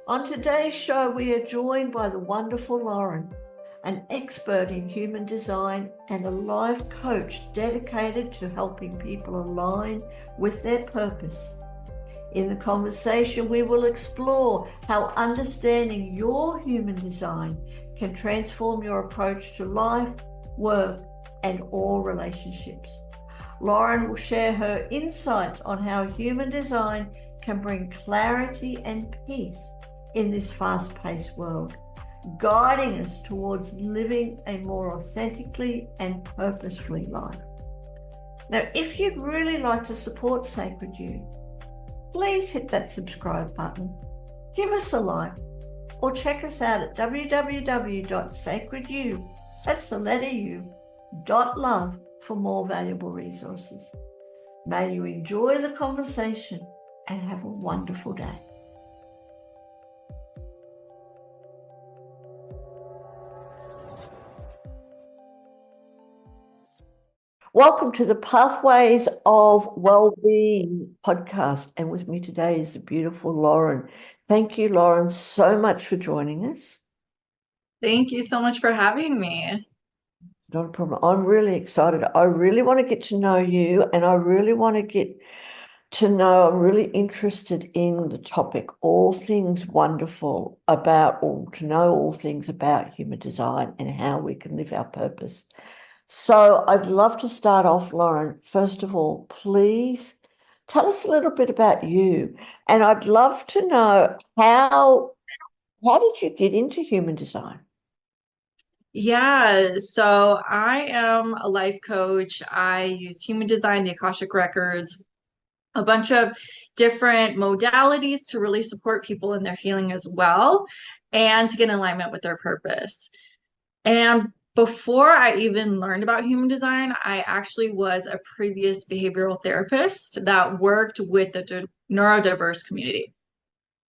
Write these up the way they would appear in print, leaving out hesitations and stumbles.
On today's show, we are joined by the wonderful Lauren, an expert in human design and a life coach dedicated to helping people align with their purpose. In the conversation, we will explore how understanding your human design can transform your approach to life, work, and all relationships. Lauren will share her insights on how human design can bring clarity and peace in this fast-paced world, guiding us towards living a more authentically and purposefully life. Now, if you'd really like to support Sacred You, please hit that subscribe button, give us a like, or check us out at www.sacredyou, that's the letter U, .love for more valuable resources. May you enjoy the conversation and have a wonderful day. Welcome to the Pathways of Wellbeing podcast. And with me today is the beautiful Lauren. Thank you, Lauren, so much for joining us. Thank you so much for having me. Not a problem. I'm really excited. I really want to get to know you, and I really want to get to know, I'm really interested in the topic, all things wonderful about, or to know all things about human design and how we can live our purpose. So I'd love to start off, Lauren. First of all, please tell us a little bit about you. And I'd love to know how did you get into human design? Yeah, so I am a life coach. I use human design, the Akashic records, a bunch of different modalities to really support people in their healing as well, and to get in alignment with their purpose. And before I even learned about human design, I actually was a previous behavioral therapist that worked with the neurodiverse community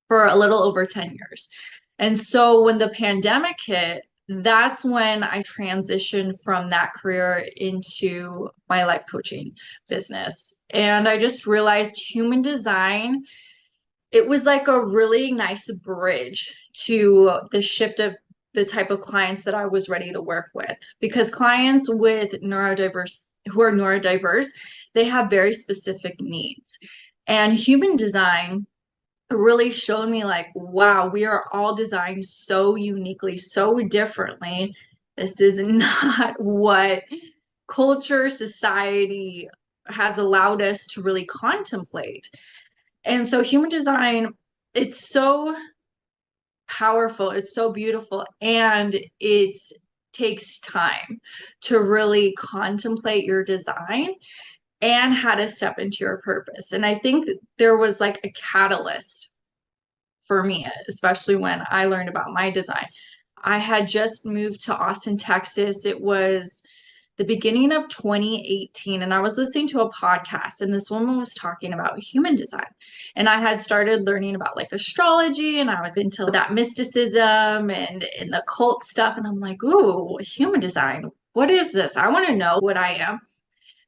for a little over 10 years. And so when the pandemic hit, that's when I transitioned from that career into my life coaching business. And I just realized human design, it was like a really nice bridge to the shift of the type of clients that I was ready to work with. Because clients with who are neurodiverse, they have very specific needs. And human design really showed me like, wow, we are all designed so uniquely, so differently. This is not what culture, society has allowed us to really contemplate. And so human design, it's so powerful, it's so beautiful, and it takes time to really contemplate your design and how to step into your purpose. And I think there was like a catalyst for me, especially when I learned about my design. I had just moved to Austin, Texas. It was the beginning of 2018, and I was listening to a podcast, and this woman was talking about human design. And I had started learning about like astrology, and I was into that mysticism and the cult stuff. And I'm like, ooh, human design, what is this? I want to know what I am.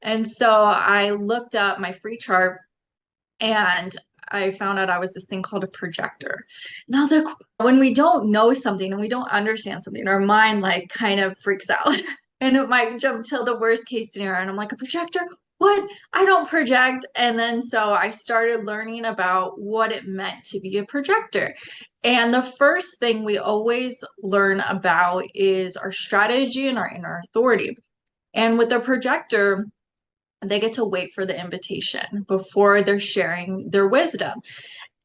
And so I looked up my free chart, and I found out I was this thing called a projector. And I was like, when we don't know something and we don't understand something, our mind like kind of freaks out and it might jump to the worst case scenario. And I'm like, a projector? What? I don't project. And then so I started learning about what it meant to be a projector. And the first thing we always learn about is our strategy and our inner authority. And with a projector, they get to wait for the invitation before they're sharing their wisdom.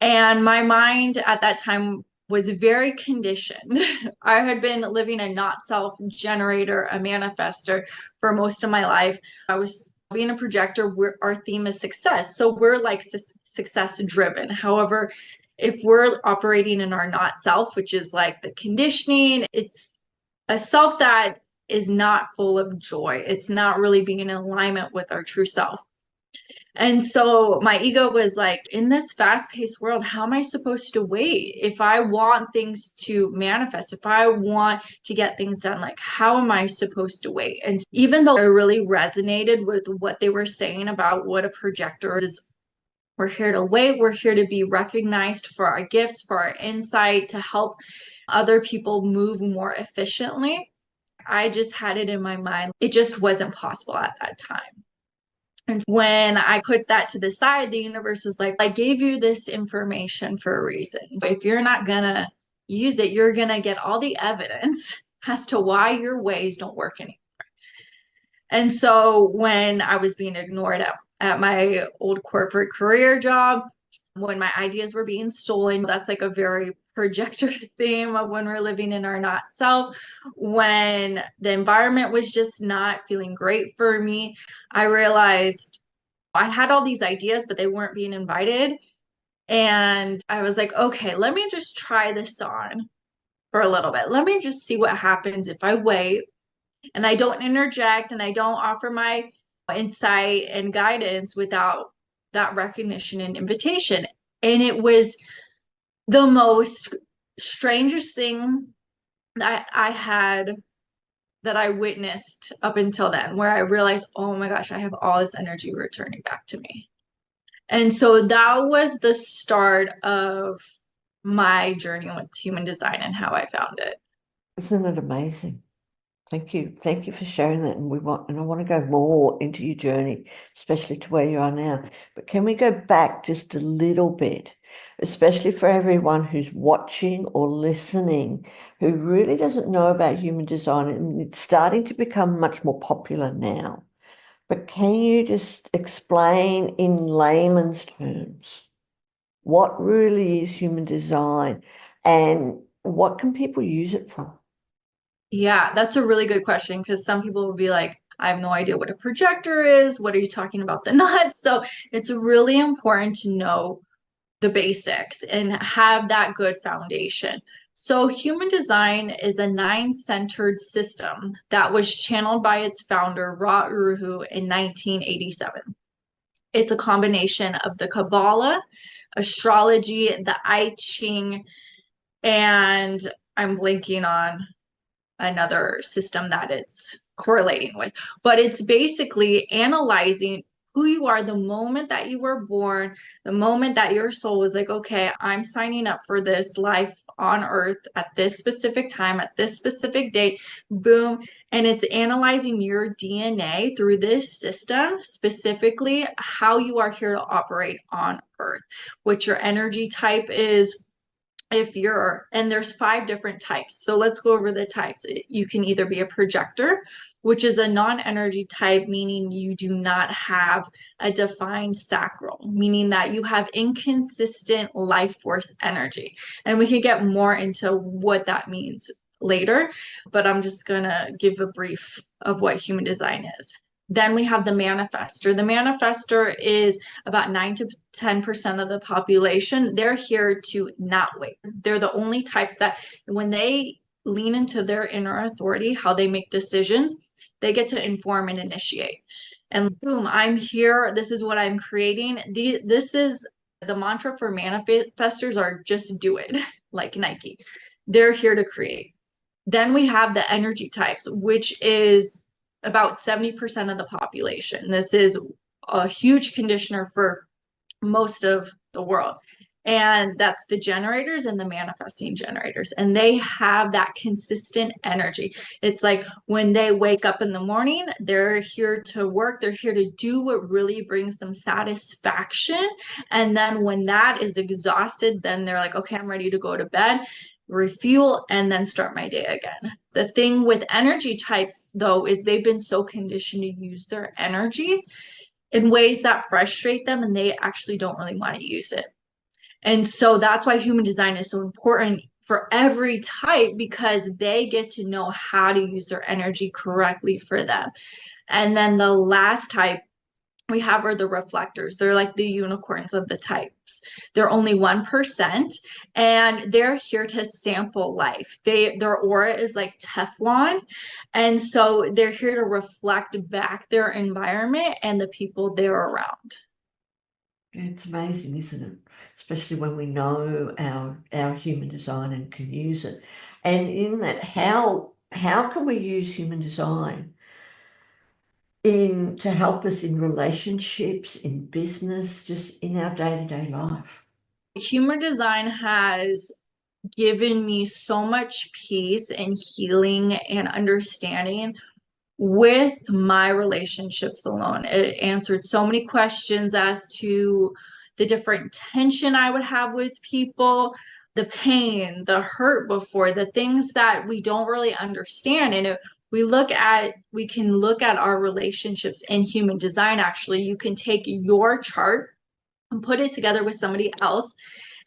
And my mind at that time was very conditioned. I had been living a not self generator, a manifestor for most of my life. I was being a projector, our theme is success. So we're like success driven. However, if we're operating in our not self, which is like the conditioning, it's a self that is not full of joy. It's not really being in alignment with our true self. And so my ego was like, in this fast-paced world, how am I supposed to wait? If I want things to manifest, if I want to get things done, like, how am I supposed to wait? And even though I really resonated with what they were saying about what a projector is We're here to wait. We're here to be recognized for our gifts, for our insight, to help other people move more efficiently. I just had it in my mind. It just wasn't possible at that time. And when I put that to the side, the universe was like, I gave you this information for a reason. If you're not going to use it, you're going to get all the evidence as to why your ways don't work anymore. And so when I was being ignored at my old corporate career job, when my ideas were being stolen, that's like a very projector theme of when we're living in our not self. When the environment was just not feeling great for me, I realized I had all these ideas, but they weren't being invited. And I was like, okay, let me just try this on for a little bit. Let me just see what happens if I wait and I don't interject and I don't offer my insight and guidance without that recognition and invitation. And it was the most strangest thing that I had, that I witnessed up until then, where I realized, oh my gosh, I have all this energy returning back to me. And so that was the start of my journey with human design and how I found it. Isn't it amazing? Thank you. Thank you for sharing that. And I want to go more into your journey, especially to where you are now. But can we go back just a little bit, especially for everyone who's watching or listening, who really doesn't know about human design, and it's starting to become much more popular now. But can you just explain in layman's terms what really is human design and what can people use it for? Yeah, that's a really good question, because some people will be like, I have no idea what a projector is. What are you talking about, the nuts? So it's really important to know the basics and have that good foundation. So human design is a nine-centered system that was channeled by its founder, Ra Uru, in 1987. It's a combination of the Kabbalah, astrology, the I Ching, and I'm blanking on another system that it's correlating with. But it's basically analyzing who you are the moment that you were born, the moment that your soul was like, okay, I'm signing up for this life on earth at this specific time, at this specific date, boom. And it's analyzing your DNA through this system, specifically how you are here to operate on earth, what your energy type is, if you're, and there's 5 different types. So let's go over the types. You can either be a projector, which is a non-energy type, meaning you do not have a defined sacral, meaning that you have inconsistent life force energy. And we can get more into what that means later, but I'm just gonna give a brief of what human design is. Then we have the manifestor. The manifestor is about 9 to 10% of the population. They're here to not wait. They're the only types that when they lean into their inner authority, how they make decisions, they get to inform and initiate. And boom, I'm here. This is what I'm creating. This is the mantra for manifestors, are just do it, like Nike. They're here to create. Then we have the energy types, which is about 70% of the population. This is a huge conditioner for most of the world. And that's the generators and the manifesting generators. And they have that consistent energy. It's like when they wake up in the morning, they're here to work. They're here to do what really brings them satisfaction. And then when that is exhausted, then they're like, okay, I'm ready to go to bed, refuel, and then start my day again. The thing with energy types, though, is they've been so conditioned to use their energy in ways that frustrate them, and they actually don't really want to use it. And so that's why human design is so important for every type, because they get to know how to use their energy correctly for them. And then the last type we have are the reflectors. They're like the unicorns of the types. They're only 1%, and they're here to sample life. Their aura is like Teflon. And so they're here to reflect back their environment and the people they're around. It's amazing, isn't it? Especially when we know our human design and can use it. And in that, how can we use human design in to help us in relationships, in business, just in our day-to-day life? Human design has given me so much peace and healing and understanding with my relationships alone. It answered so many questions as to the different tension I would have with people, the pain, the hurt before, the things that we don't really understand. And if we can look at our relationships in human design. Actually, you can take your chart and put it together with somebody else,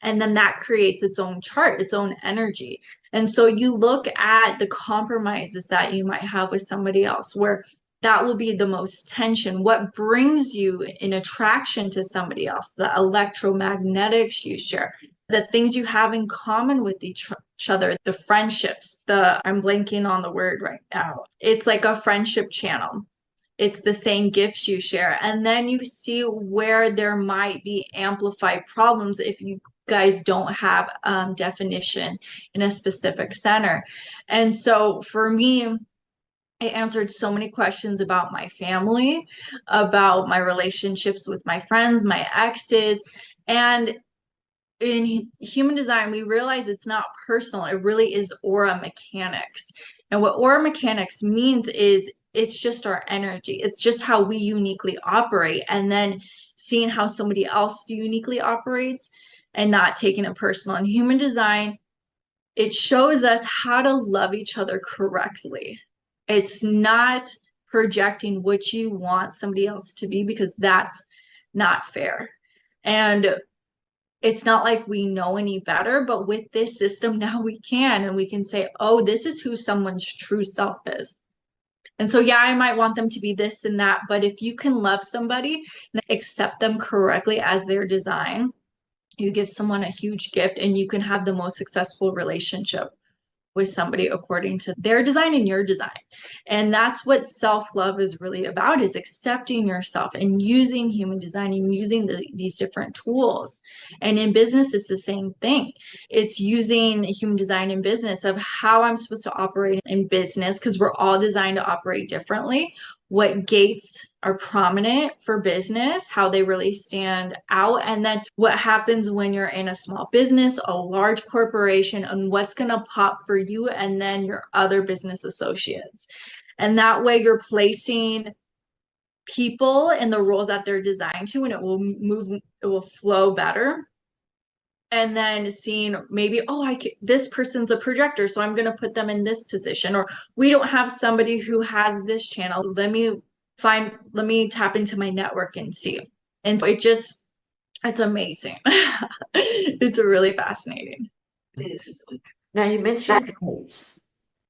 and then that creates its own chart, its own energy. And so you look at the compromises that you might have with somebody else, where that will be the most tension. What brings you in attraction to somebody else? The electromagnetics you share, the things you have in common with each other, the friendships, I'm blanking on the word right now. It's like a friendship channel. It's the same gifts you share. And then you see where there might be amplified problems if you guys don't have definition in a specific center. And so for me, it answered so many questions about my family, about my relationships with my friends, my exes. And in human design, we realize it's not personal. It really is aura mechanics. And what aura mechanics means is it's just our energy. It's just how we uniquely operate. And then seeing how somebody else uniquely operates and not taking it personal. In human design, it shows us how to love each other correctly. It's not projecting what you want somebody else to be, because that's not fair. And it's not like we know any better, but with this system now we can, and we can say, oh, this is who someone's true self is. And so, yeah, I might want them to be this and that, but if you can love somebody and accept them correctly as their design, you give someone a huge gift, and you can have the most successful relationship with somebody according to their design and your design. And that's what self-love is really about, is accepting yourself and using human design and using these different tools. And in business, it's the same thing. It's using human design in business of how I'm supposed to operate in business, because we're all designed to operate differently. What gates are prominent for business, how they really stand out, and then what happens when you're in a small business, a large corporation, and what's going to pop for you and then your other business associates. And that way you're placing people in the roles that they're designed to, and it will flow better. And then seeing maybe, oh, this person's a projector, so I'm going to put them in this position. Or we don't have somebody who has this channel. Let me tap into my network and see. And so it's amazing. It's really fascinating. Now, you mentioned gates.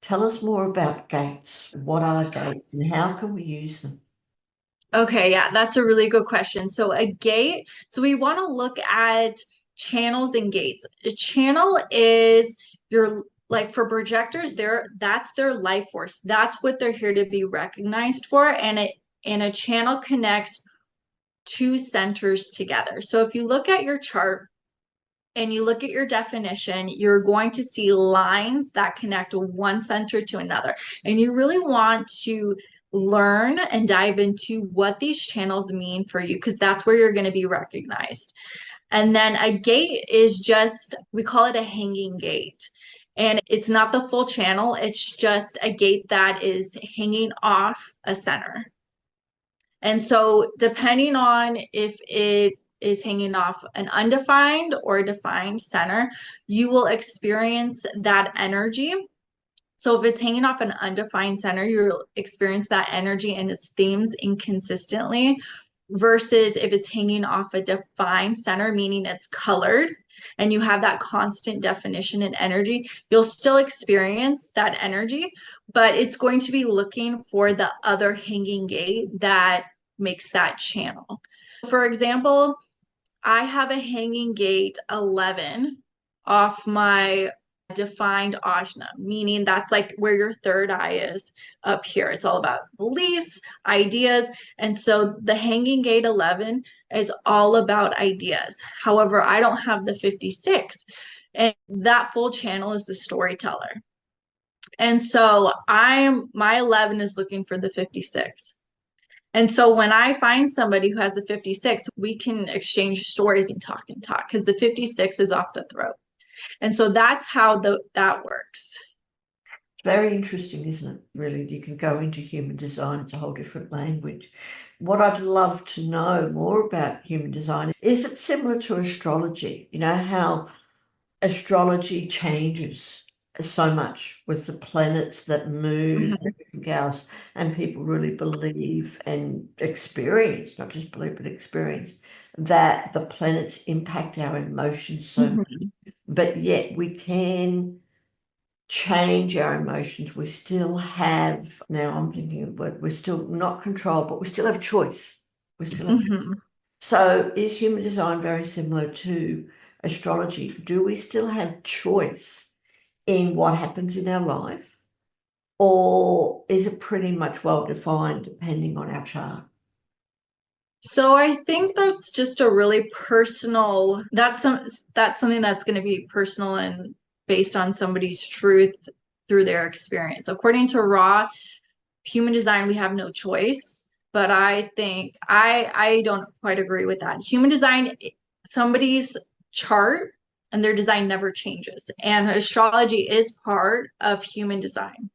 Tell us more about gates. What are gates and how can we use them? Okay, yeah, that's a really good question. So we want to look at channels and gates. A channel is like for projectors, that's their life force. That's what they're here to be recognized for. And a channel connects two centers together. So if you look at your chart and you look at your definition, you're going to see lines that connect one center to another. And you really want to learn and dive into what these channels mean for you, because that's where you're going to be recognized. And then a gate is just, we call it a hanging gate. And it's not the full channel, it's just a gate that is hanging off a center. And so depending on if it is hanging off an undefined or a defined center, you will experience that energy. So if it's hanging off an undefined center, you'll experience that energy and its themes inconsistently, versus if it's hanging off a defined center, meaning it's colored and you have that constant definition and energy, you'll still experience that energy, but it's going to be looking for the other hanging gate that makes that channel. For example, I have a hanging gate 11 off my defined ajna, meaning that's like where your third eye is up here. It's all about beliefs, ideas. And so the hanging gate 11 is all about ideas. However, I don't have the 56, and that full channel is the storyteller. And so my 11 is looking for the 56. And so when I find somebody who has a 56, we can exchange stories and talk because the 56 is off the throat. And so that's how that works. It's very interesting, isn't it? Really, you can go into human design, it's a whole different language. What I'd love to know more about human design is it similar to astrology? You know, how astrology changes so much with the planets that move and everything else, and people really believe and experience, not just believe, but experience that the planets impact our emotions so much. But yet we can change our emotions. We still have, now I'm thinking of what we're still not controlled, but we still have choice. We still have So is human design very similar to astrology? Do we still have choice in what happens in our life? Or is it pretty much well defined depending on our chart? So I think that's just a really personal, that's something that's going to be personal and based on somebody's truth through their experience. According to Raw Human Design, we have no choice, but I think I don't quite agree with that. Human Design, somebody's chart and their design never changes. And astrology is part of human design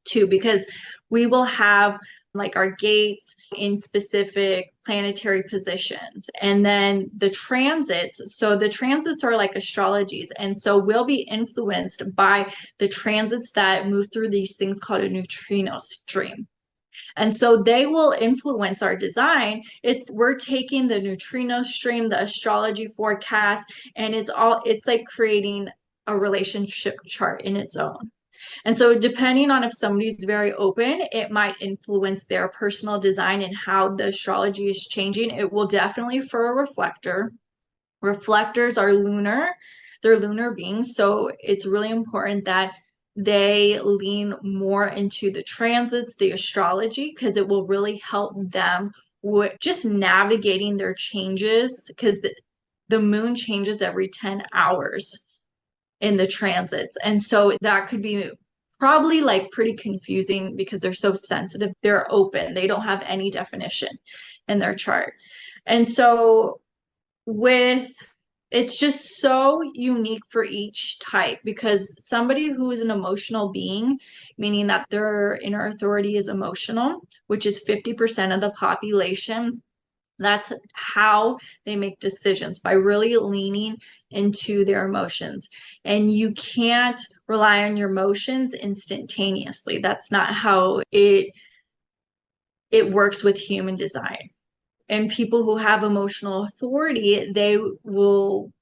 too, because we will have like our gates in specific planetary positions and then the transits. So the transits are like astrologies. And so we'll be influenced by the transits that move through these things called a neutrino stream. And so they will influence our design. We're taking the neutrino stream, the astrology forecast, and it's like creating a relationship chart in its own. And so, depending on if somebody's very open, it might influence their personal design and how the astrology is changing. It will definitely for a reflector. Reflectors are lunar, they're lunar beings. So, it's really important that they lean more into the transits, the astrology, because it will really help them with just navigating their changes because the moon changes every 10 hours in the transits. And so that could be probably like pretty confusing because they're so sensitive. They're open, they don't have any definition in their chart. And so with it's just so unique for each type because somebody who is an emotional being, meaning that their inner authority is emotional, which is 50% of the population, that's how they make decisions by really leaning into their emotions. And you can't rely on your emotions instantaneously. That's not how it works with human design. And people who have emotional authority, they will,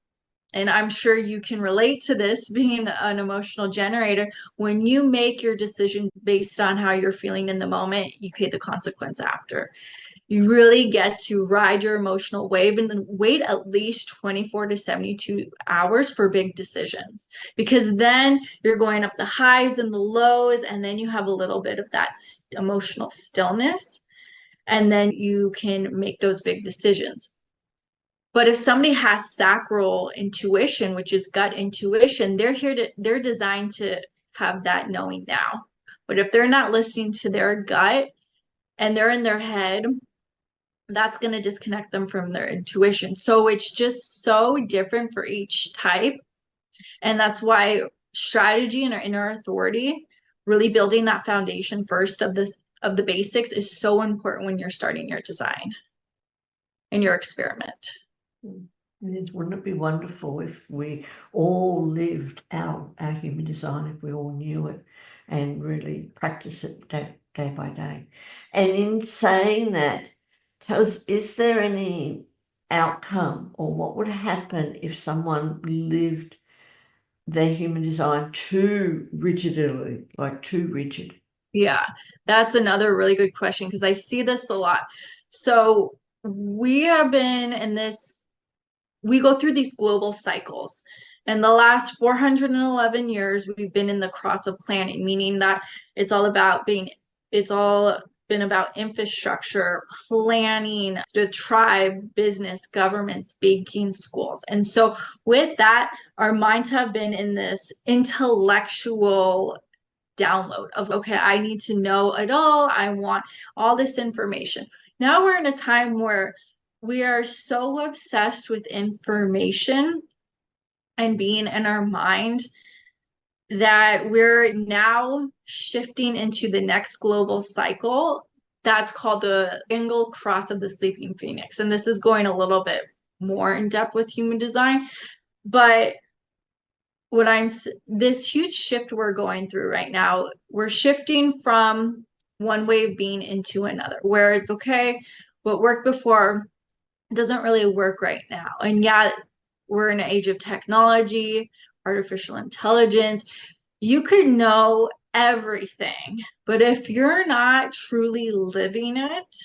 and I'm sure you can relate to this being an emotional generator, when you make your decision based on how you're feeling in the moment, you pay the consequence after. You really get to ride your emotional wave and then wait at least 24 to 72 hours for big decisions because then you're going up the highs and the lows and then you have a little bit of that emotional stillness and then you can make those big decisions. But if somebody has sacral intuition, which is gut intuition, they're designed to have that knowing now. But if they're not listening to their gut and they're in their head, that's going to disconnect them from their intuition. So it's just so different for each type. And that's why strategy and our inner authority, really building that foundation first of the basics is so important when you're starting your design and your experiment. Wouldn't it be wonderful if we all lived our human design, if we all knew it and really practice it day by day? And in saying that, tell us, is there any outcome or what would happen if someone lived their human design too rigidly, like too rigid? Yeah, that's another really good question because I see this a lot. So we have been in this, we go through these global cycles. In the last 411 years, we've been in the cross of planning, meaning that it's all been about infrastructure, planning, the tribe, business, governments, banking, schools. And so with that, our minds have been in this intellectual download of, okay, I need to know it all. I want all this information. Now we're in a time where we are so obsessed with information and being in our mind that we're now shifting into the next global cycle that's called the angle cross of the sleeping phoenix. And this is going a little bit more in depth with human design, but this huge shift we're going through right now, we're shifting from one way of being into another, where it's okay, what worked before doesn't really work right now. And yeah, we're in an age of technology, artificial intelligence. You could know everything, but if you're not truly living it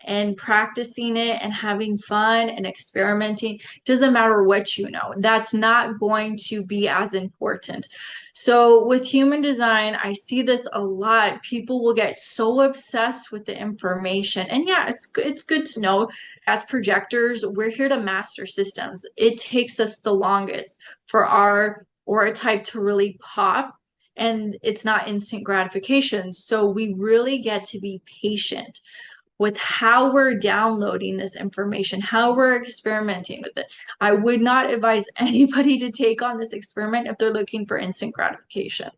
and practicing it and having fun and experimenting, doesn't matter what you know, that's not going to be as important. So with human design, I see this a lot. People will get so obsessed with the information. And yeah, it's good to know. As projectors, we're here to master systems. It takes us the longest for our aura type to really pop, and it's not instant gratification. So we really get to be patient with how we're downloading this information, how we're experimenting with it. I would not advise anybody to take on this experiment if they're looking for instant gratification.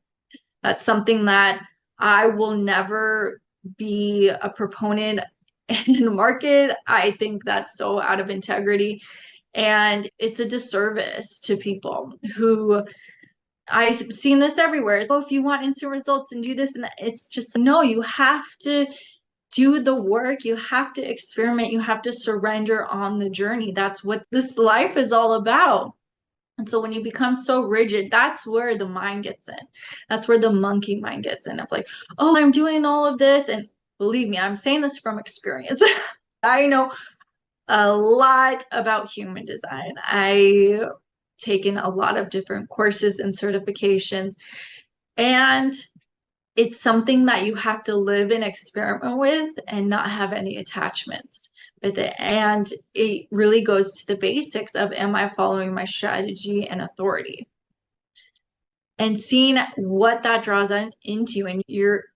That's something that I will never be a proponent in the market. I think that's so out of integrity. And it's a disservice to people who I've seen this everywhere. So if you want instant results and do this and that, it's just no, you have to do the work, you have to experiment, you have to surrender on the journey. That's what this life is all about. And so when you become so rigid, that's where the mind gets in. That's where the monkey mind gets in of like, oh, I'm doing all of this. And believe me, I'm saying this from experience. I know a lot about human design. I've taken a lot of different courses and certifications, and it's something that you have to live and experiment with and not have any attachments with it. And it really goes to the basics of, am I following my strategy and authority? And seeing what that draws into. And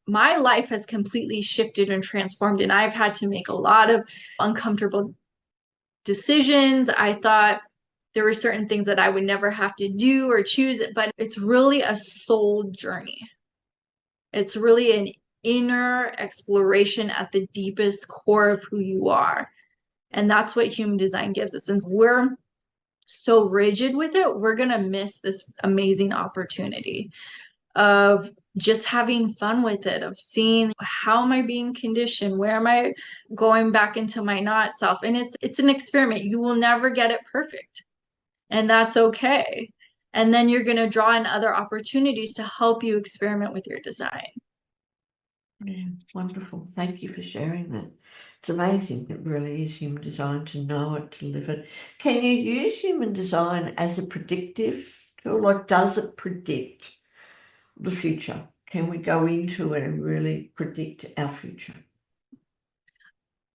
my life has completely shifted and transformed. And I've had to make a lot of uncomfortable decisions. I thought there were certain things that I would never have to do or choose, but it's really a soul journey. It's really an inner exploration at the deepest core of who you are. And that's what human design gives us. And we're so rigid with it, we're going to miss this amazing opportunity of just having fun with it, of seeing how am I being conditioned? Where am I going back into my not self? And it's an experiment. You will never get it perfect. And that's okay. And then you're going to draw in other opportunities to help you experiment with your design. Yeah, wonderful. Thank you for sharing that. It's amazing. It really is human design, to know it, to live it. Can you use human design as a predictive tool? Like, does it predict the future? Can we go into it and really predict our future?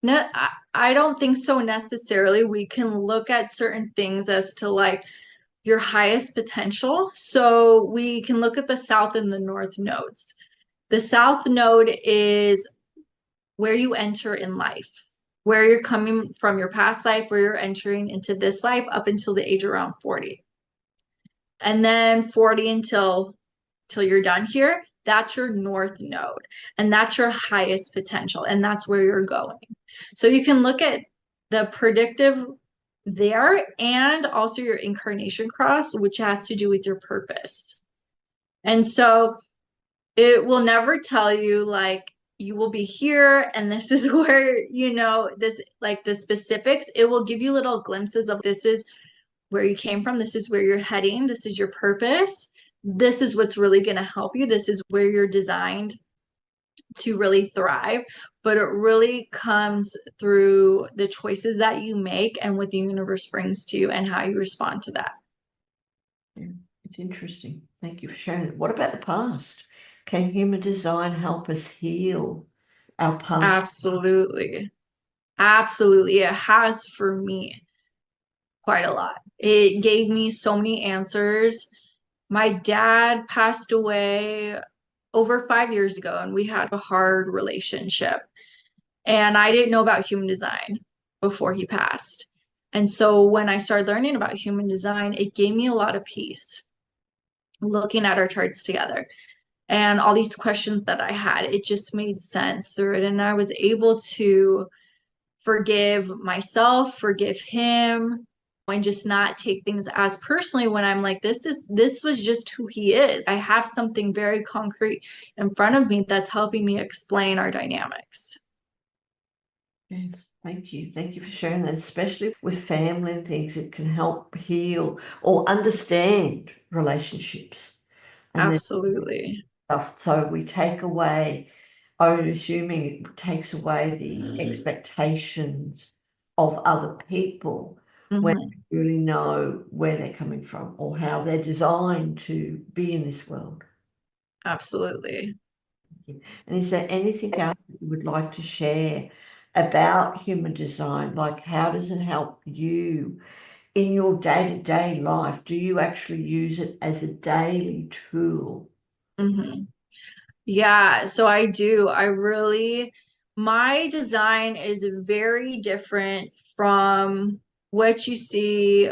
No, I don't think so necessarily. We can look at certain things as to like your highest potential. So we can look at the south and the north nodes. The south node is where you enter in life, where you're coming from your past life, where you're entering into this life up until the age around 40. And then 40 till you're done here, that's your north node. And that's your highest potential. And that's where you're going. So you can look at the predictive there and also your incarnation cross, which has to do with your purpose. And so it will never tell you like you will be here and this is where, this like the specifics. It will give you little glimpses of this is where you came from, this is where you're heading, this is your purpose, this is what's really going to help you, this is where you're designed to really thrive. But it really comes through the choices that you make and what the universe brings to you and how you respond to that. Yeah, it's interesting. Thank you for sharing it. What about the past? Can human design help us heal our past? Absolutely. Absolutely. It has for me quite a lot. It gave me so many answers. My dad passed away over 5 years ago, and we had a hard relationship. And I didn't know about human design before he passed. And so when I started learning about human design, it gave me a lot of peace looking at our charts together. And all these questions that I had, it just made sense through it. And I was able to forgive myself, forgive him, and just not take things as personally when I'm like, this was just who he is. I have something very concrete in front of me that's helping me explain our dynamics. Yes, thank you. Thank you for sharing that, especially with family and things. It can help heal or understand relationships and then Absolutely. stuff. So we take away, I'm assuming it takes away the expectations of other people when Mhm. we really know where they're coming from or how they're designed to be in this world. Absolutely. And is there anything else that you would like to share about human design? Like, how does it help you in your day-to-day life? Do you actually use it as a daily tool? Mhm. Yeah, so I do. My design is very different from what you see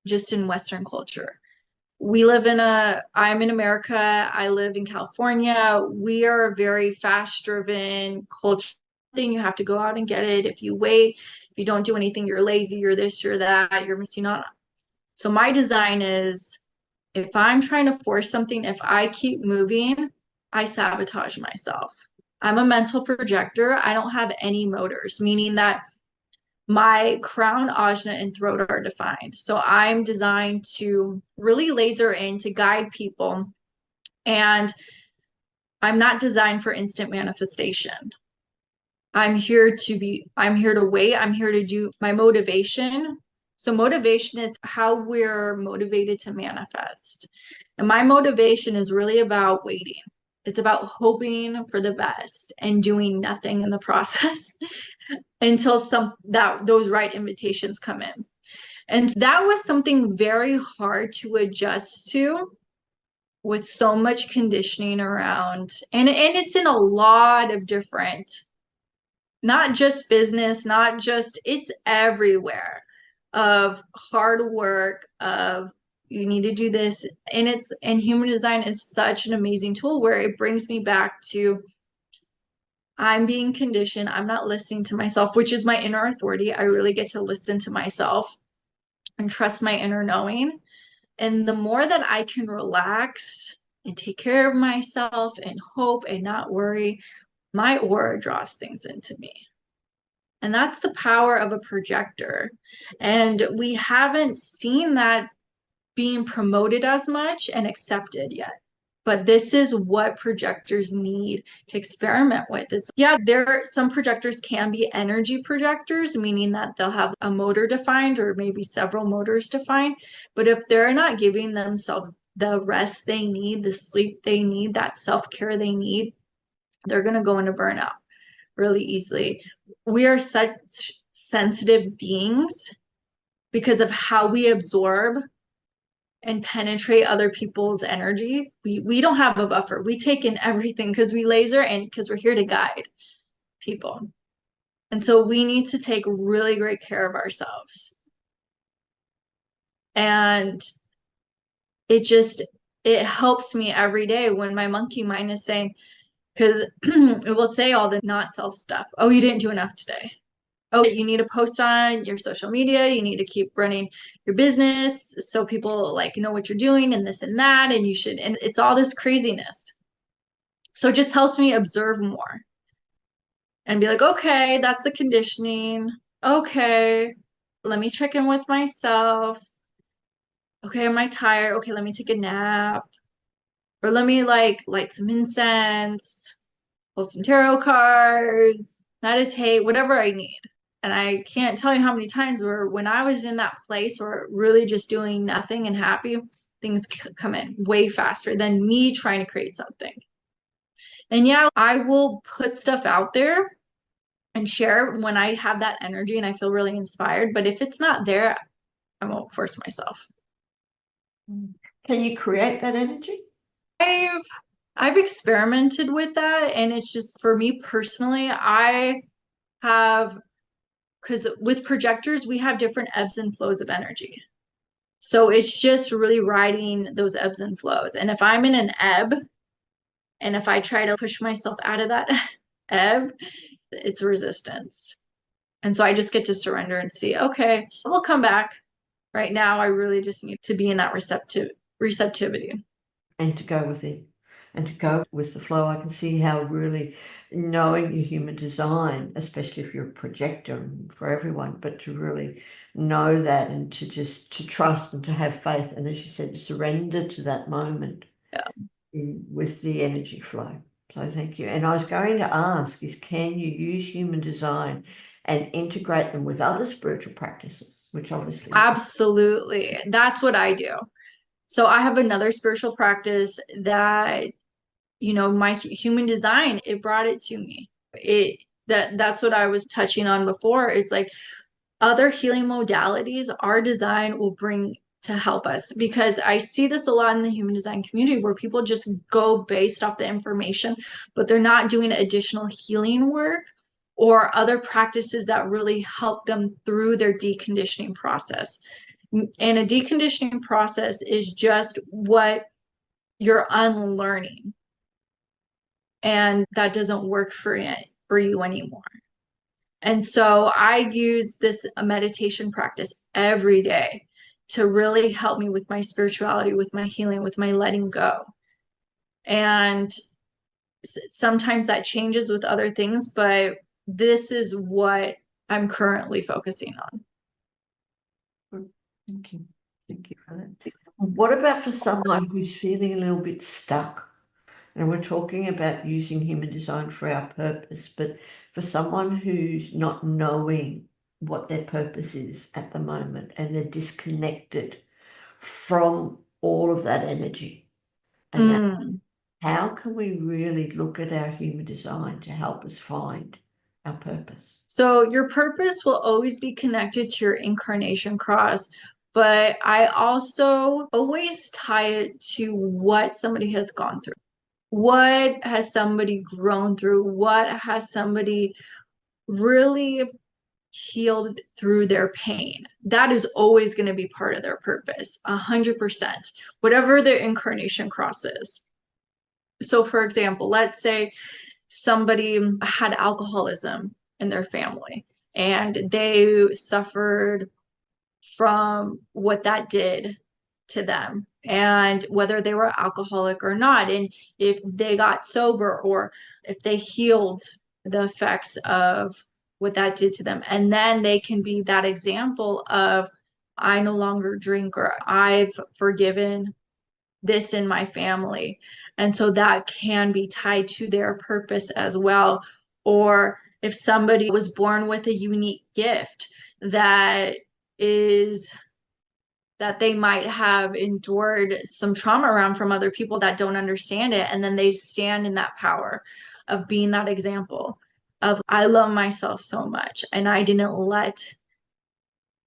just in Western culture. I'm in America, I live in California. We are a very fast-driven culture. Then you have to go out and get it. If you wait, if you don't do anything, you're lazy, you're this, you're that, you're missing out. So my design is if I'm trying to force something, if I keep moving, I sabotage myself. I'm a mental projector. I don't have any motors, meaning that my crown, ajna, and throat are defined. So I'm designed to really laser in to guide people. And I'm not designed for instant manifestation. I'm here to wait. I'm here to do my motivation. So motivation is how we're motivated to manifest. And my motivation is really about waiting. It's about hoping for the best and doing nothing in the process until those right invitations come in. And that was something very hard to adjust to with so much conditioning around. And it's in a lot of different, not just business, not just, it's everywhere of hard work, of you need to do this. And human design is such an amazing tool where it brings me back to I'm being conditioned. I'm not listening to myself, which is my inner authority. I really get to listen to myself and trust my inner knowing. And the more that I can relax and take care of myself and hope and not worry, my aura draws things into me. And that's the power of a projector. And we haven't seen that being promoted as much and accepted yet. But this is what projectors need to experiment with. Some projectors can be energy projectors, meaning that they'll have a motor defined or maybe several motors defined. But if they're not giving themselves the rest they need, the sleep they need, that self-care they need, they're going to go into burnout really easily. We are such sensitive beings because of how we absorb and penetrate other people's energy. We don't have a buffer. We take in everything because we laser and because we're here to guide people. And so we need to take really great care of ourselves. And it helps me every day when my monkey mind is saying, because it will say all the not self stuff. Oh, you didn't do enough today. Oh, you need to post on your social media. You need to keep running your business so people like know what you're doing and this and that. And it's all this craziness. So it just helps me observe more and be like, okay, that's the conditioning. Okay, let me check in with myself. Okay, am I tired? Okay, let me take a nap. Or let me like light some incense, pull some tarot cards, meditate, whatever I need. And I can't tell you how many times where when I was in that place or really just doing nothing and happy, things come in way faster than me trying to create something. And yeah, I will put stuff out there and share when I have that energy and I feel really inspired. But if it's not there, I won't force myself. Can you create that energy? I've experimented with that, and it's just for me personally, I have, because with projectors, we have different ebbs and flows of energy. So it's just really riding those ebbs and flows. And if I'm in an ebb, and if I try to push myself out of that ebb, it's resistance. And so I just get to surrender and see, okay, we'll come back. Right now, I really just need to be in that receptivity. And to go with it and to go with the flow. I can see how really knowing your human design, especially if you're a projector for everyone, but to really know that and to just to trust and to have faith. And as you said, surrender to that moment with the energy flow. So thank you. And I was going to ask is, can you use human design and integrate them with other spiritual practices, which obviously. Absolutely. That's what I do. So I have another spiritual practice that, my human design, it brought it to me. That's what I was touching on before. It's like other healing modalities, our design will bring to help us, because I see this a lot in the human design community where people just go based off the information, but they're not doing additional healing work or other practices that really help them through their deconditioning process. And a deconditioning process is just what you're unlearning, and that doesn't work for you anymore. And so I use this meditation practice every day to really help me with my spirituality, with my healing, with my letting go. And sometimes that changes with other things, but this is what I'm currently focusing on. Thank you. Thank you for that. What about for someone who's feeling a little bit stuck? And we're talking about using human design for our purpose, but for someone who's not knowing what their purpose is at the moment and they're disconnected from all of that energy, and that, how can we really look at our human design to help us find our purpose? So your purpose will always be connected to your incarnation cross, but I also always tie it to what somebody has gone through. What has somebody grown through? What has somebody really healed through their pain? That is always going to be part of their purpose, 100%, whatever their incarnation cross is. So, for example, let's say somebody had alcoholism in their family and they suffered from what that did to them, and whether they were alcoholic or not, and if they got sober or if they healed the effects of what that did to them. And then they can be that example of, I no longer drink, or I've forgiven this in my family. And so that can be tied to their purpose as well. Or if somebody was born with a unique gift that is that they might have endured some trauma around from other people that don't understand it, and then they stand in that power of being that example of, I love myself so much and I didn't let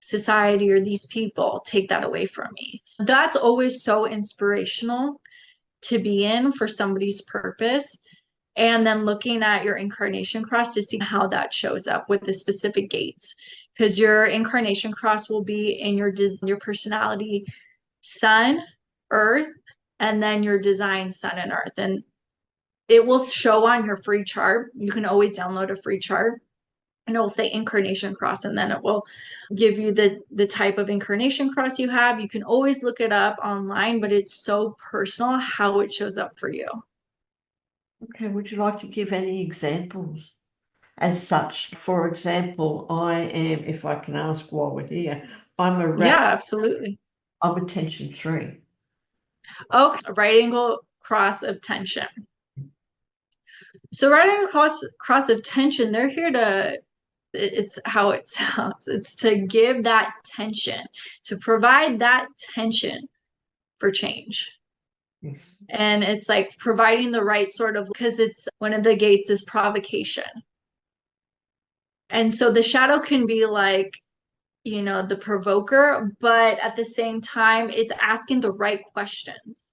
society or these people take that away from me. That's always so inspirational to be in for somebody's purpose. And then looking at your incarnation cross to see how that shows up with the specific gates, because your incarnation cross will be in your personality sun, earth, and then your design sun and earth. And it will show on your free chart. You can always download a free chart, and it will say incarnation cross, and then it will give you the type of incarnation cross you have. You can always look it up online, but it's so personal how it shows up for you. Okay, would you like to give any examples as such? For example, I am, if I can ask while we're here, I'm a Yeah, absolutely. I'm a tension 3. Oh, right angle cross of tension. So right angle cross of tension, they're here to, it's how it sounds. It's to give that tension, to provide that tension for change. Yes. And it's like providing the right sort of, because it's one of the gates is provocation. And so the shadow can be like, the provoker, but at the same time, it's asking the right questions.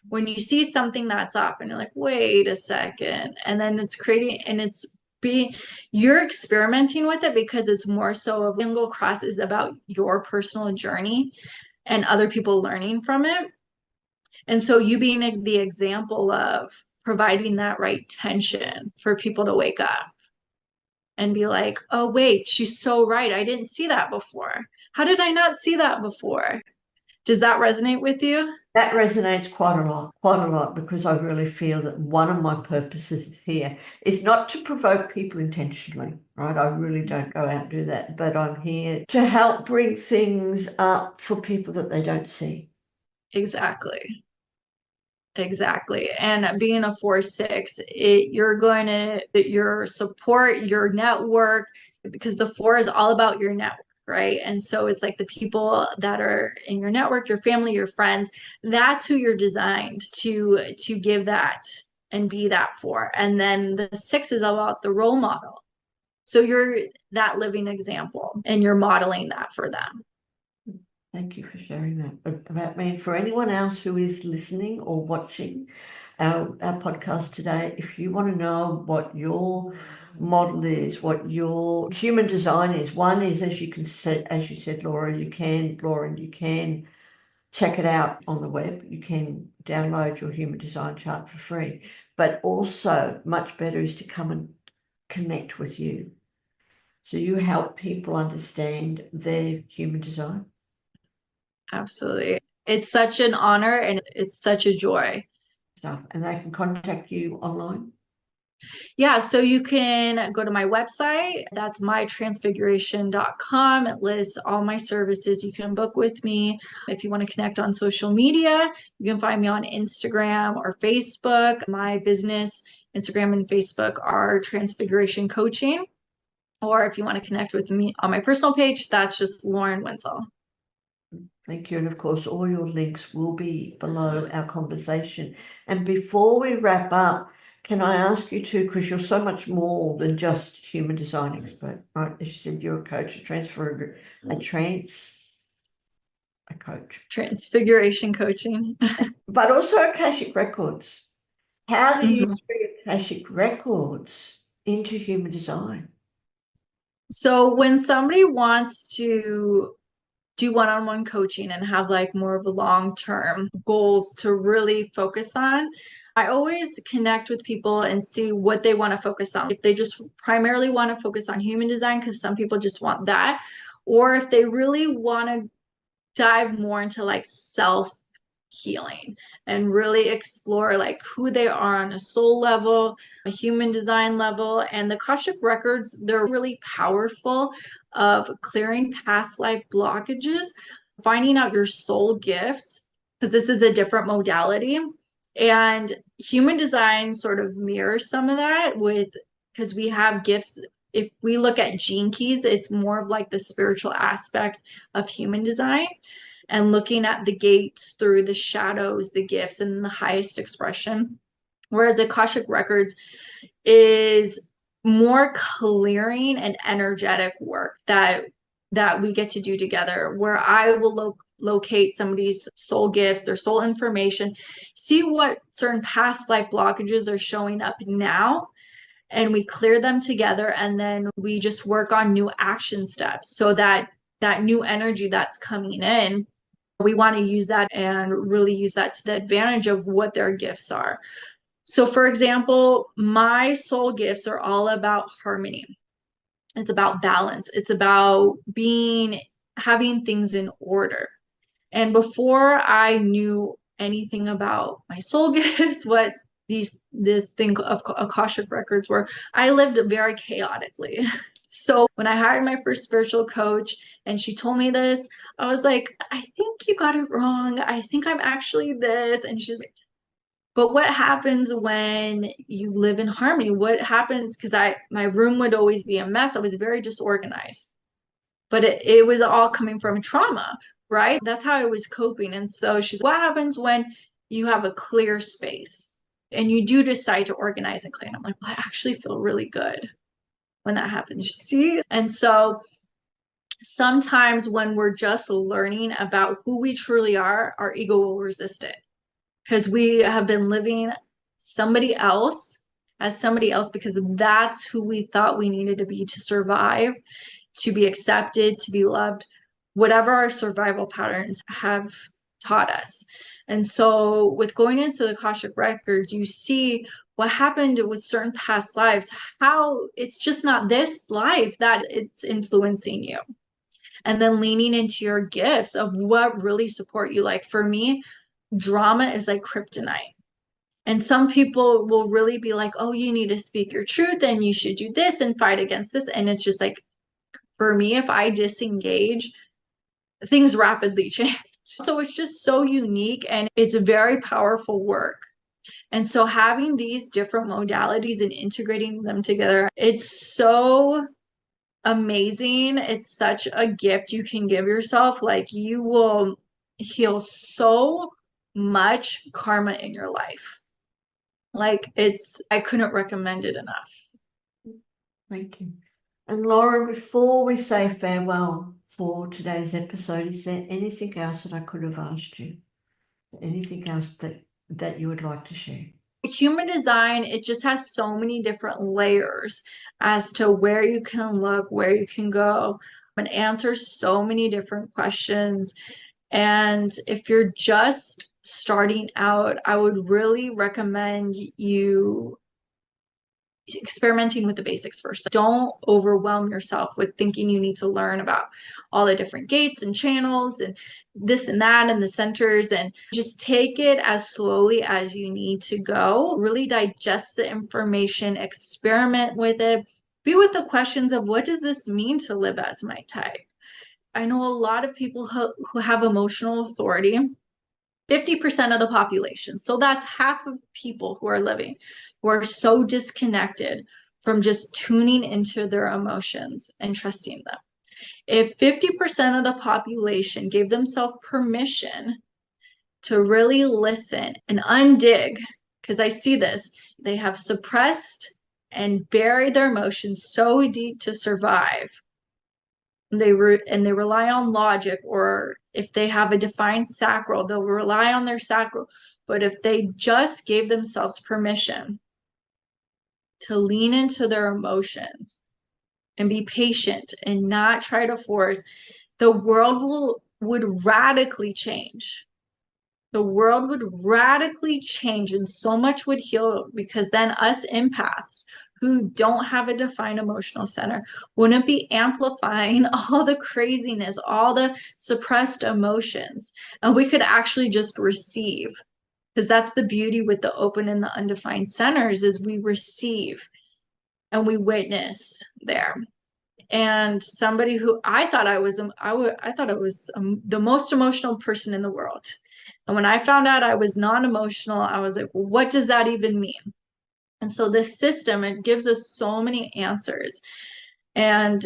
When you see something that's off and you're like, wait a second, and then it's creating, and you're experimenting with it, because it's more so of angle cross is about your personal journey and other people learning from it. And so you being the example of providing that right tension for people to wake up and be like, oh, wait, she's so right. I didn't see that before. How did I not see that before? Does that resonate with you? That resonates quite a lot, because I really feel that one of my purposes here is not to provoke people intentionally, right? I really don't go out and do that, but I'm here to help bring things up for people that they don't see. Exactly. Exactly. And being a 4/6, you're going to, your support, your network, because the 4 is all about your network, right? And so it's like the people that are in your network, your family, your friends, that's who you're designed to give that and be that for. And then the 6 is about the role model. So you're that living example and you're modeling that for them. Thank you for sharing that about me. And for anyone else who is listening or watching our podcast today, if you want to know what your model is, what your human design is, one is, as you said, Lauren, you can check it out on the web. You can download your human design chart for free. But also, much better is to come and connect with you. So you help people understand their human design. Absolutely. It's such an honor and it's such a joy. Stuff, and they can contact you online. Yeah, so you can go to my website. That's mytransfiguration.com. It lists all my services. You can book with me. If you want to connect on social media, you can find me on Instagram or Facebook. My business, Instagram and Facebook, are Transfiguration Coaching. Or if you want to connect with me on my personal page, that's just Lauren Wenzell. Thank you. And of course, all your links will be below our conversation. And before we wrap up, can I ask you to, because you're so much more than just human design expert, right? As you said, you're a coach, a coach. Transfiguration Coaching. But also Akashic Records. How do you Mhm. bring Akashic Records into human design? So when somebody wants to do one-on-one coaching and have like more of a long-term goals to really focus on, I always connect with people and see what they want to focus on. If they just primarily want to focus on human design, because some people just want that, or if they really want to dive more into like self healing and really explore like who they are on a soul level, a human design level. And the Akashic records, they're really powerful of clearing past life blockages, finding out your soul gifts, because this is a different modality. And human design sort of mirrors some of that with, because we have gifts. If we look at gene keys, it's more of like the spiritual aspect of human design and looking at the gates through the shadows, the gifts, and the highest expression. Whereas the Akashic Records is more clearing and energetic work that we get to do together, where I will locate somebody's soul gifts, their soul information, see what certain past life blockages are showing up now, and we clear them together, and then we just work on new action steps so that that new energy that's coming in, we want to use that and really use that to the advantage of what their gifts are. So for example, my soul gifts are all about harmony. It's about balance. It's about having things in order. And before I knew anything about my soul gifts, what this thing of Akashic records were, I lived very chaotically. So when I hired my first spiritual coach and she told me this, I was like, I think you got it wrong. I think I'm actually this. And she's like, but what happens when you live in harmony? What happens? Because my room would always be a mess. I was very disorganized, but it was all coming from trauma, right? That's how I was coping. And so she's, what happens when you have a clear space and you do decide to organize and clean? I'm like, well, I actually feel really good when that happens, you see? And so sometimes when we're just learning about who we truly are, our ego will resist it because we have been living somebody else as somebody else because that's who we thought we needed to be to survive, to be accepted, to be loved, whatever our survival patterns have taught us. And so with going into the Akashic records, you see what happened with certain past lives, how it's just not this life that it's influencing you. And then leaning into your gifts of what really support you. Like for me, drama is like kryptonite. And some people will really be like, oh, you need to speak your truth and you should do this and fight against this. And it's just like, for me, if I disengage, things rapidly change. So it's just so unique and it's very powerful work. And so having these different modalities and integrating them together, it's so amazing. It's such a gift you can give yourself. Like you will heal so much karma in your life. Like I couldn't recommend it enough. Thank you. And Lauren, before we say farewell for today's episode, is there anything else that I could have asked you? Anything else that you would like to share? Human design, it just has so many different layers as to where you can look, where you can go, and answers so many different questions. And if you're just starting out, I would really recommend you experimenting with the basics first. Don't overwhelm yourself with thinking you need to learn about all the different gates and channels and this and that and the centers, and just take it as slowly as you need to go. Really digest the information, experiment with it, be with the questions of what does this mean to live as my type. I know a lot of people who have emotional authority, 50% of the population. So that's half of people who are living, who are so disconnected from just tuning into their emotions and trusting them. If 50% of the population gave themselves permission to really listen and undig, because I see this, they have suppressed and buried their emotions so deep to survive. They rely on logic, or if they have a defined sacral, they'll rely on their sacral. But if they just gave themselves permission to lean into their emotions and be patient and not try to force, the world would radically change. The world would radically change and so much would heal, because then us empaths who don't have a defined emotional center wouldn't be amplifying all the craziness, all the suppressed emotions. And we could actually just receive, because that's the beauty with the open and the undefined centers, is we receive and we witness there. And somebody who I thought I was the most emotional person in the world. And when I found out I was non-emotional, I was like, well, what does that even mean? And so this system, it gives us so many answers, and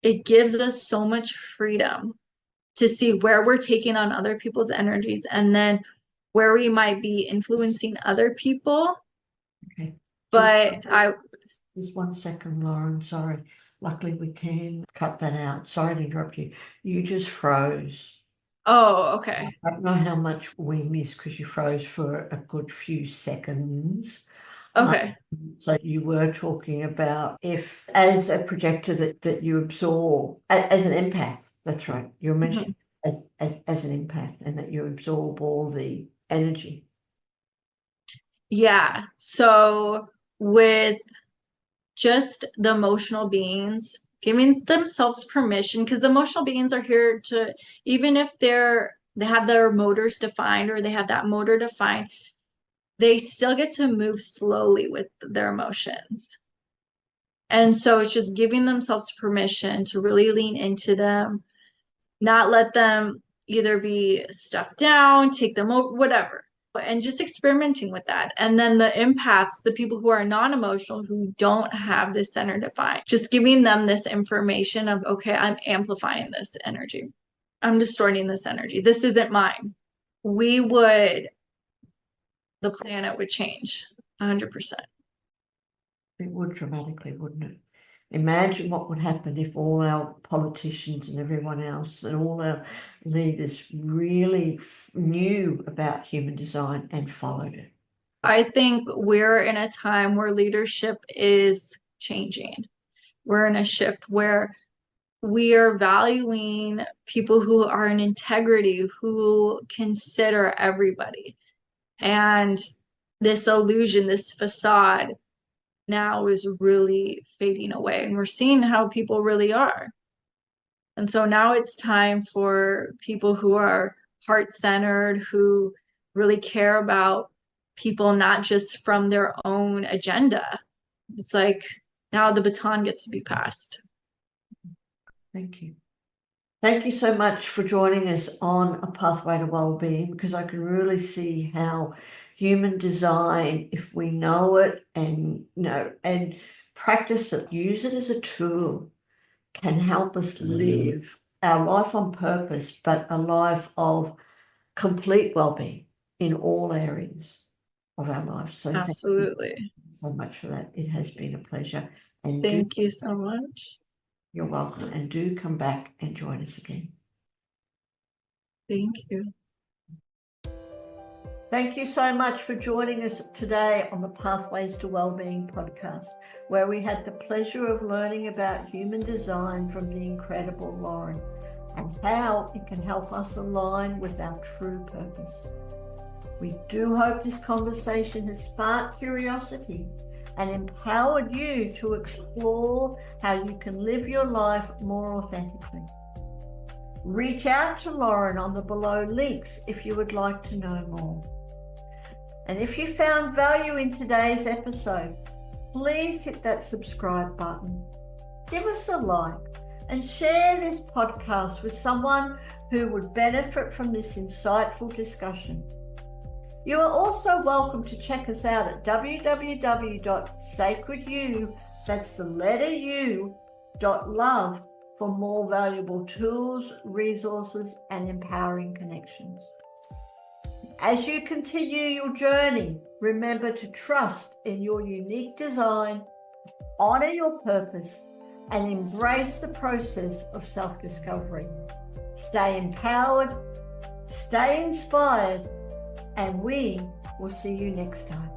it gives us so much freedom to see where we're taking on other people's energies and then where we might be influencing other people. Okay. But Just 1 second, Lauren. Sorry. Luckily, we can cut that out. Sorry to interrupt you. You just froze. Oh, okay. I don't know how much we missed because you froze for a good few seconds. Okay. So you were talking about if, as a projector, that you absorb, as an empath, that's right. You were mentioning as an empath, and that you absorb all the energy. Yeah. So with just the emotional beings giving themselves permission, because the emotional beings are here to, even if they have their motors defined or they have that motor defined, they still get to move slowly with their emotions. And so it's just giving themselves permission to really lean into them, not let them either be stuffed down, take them over, whatever, and just experimenting with that. And then the empaths, the people who are non-emotional, who don't have this center defined, just giving them this information of, okay, I'm amplifying this energy. I'm distorting this energy. This isn't mine. The planet would change 100%. It would dramatically, wouldn't it? Imagine what would happen if all our politicians and everyone else and all our leaders really knew about human design and followed it. I think we're in a time where leadership is changing. We're in a shift where we are valuing people who are in integrity, who consider everybody. And this illusion, this facade now is really fading away. And we're seeing how people really are. And so now it's time for people who are heart-centered, who really care about people, not just from their own agenda. It's like now the baton gets to be passed. Thank you. Thank you so much for joining us on A Pathway to Wellbeing, because I can really see how human design, if we know it and and practice it, use it as a tool, can help us live our life on purpose, but a life of complete well-being in all areas of our life. So absolutely. Thank you so much for that. It has been a pleasure. And thank you so much. You're welcome. And do come back and join us again. Thank you. Thank you so much for joining us today on the Pathways to Wellbeing podcast, where we had the pleasure of learning about human design from the incredible Lauren and how it can help us align with our true purpose. We do hope this conversation has sparked curiosity and empowered you to explore how you can live your life more authentically. Reach out to Lauren on the below links if you would like to know more. And if you found value in today's episode, please hit that subscribe button, give us a like, and share this podcast with someone who would benefit from this insightful discussion. You are also welcome to check us out at www.sacredu, that's the letter U.love, for more valuable tools, resources, and empowering connections. As you continue your journey, remember to trust in your unique design, honor your purpose, and embrace the process of self-discovery. Stay empowered, stay inspired, and we will see you next time.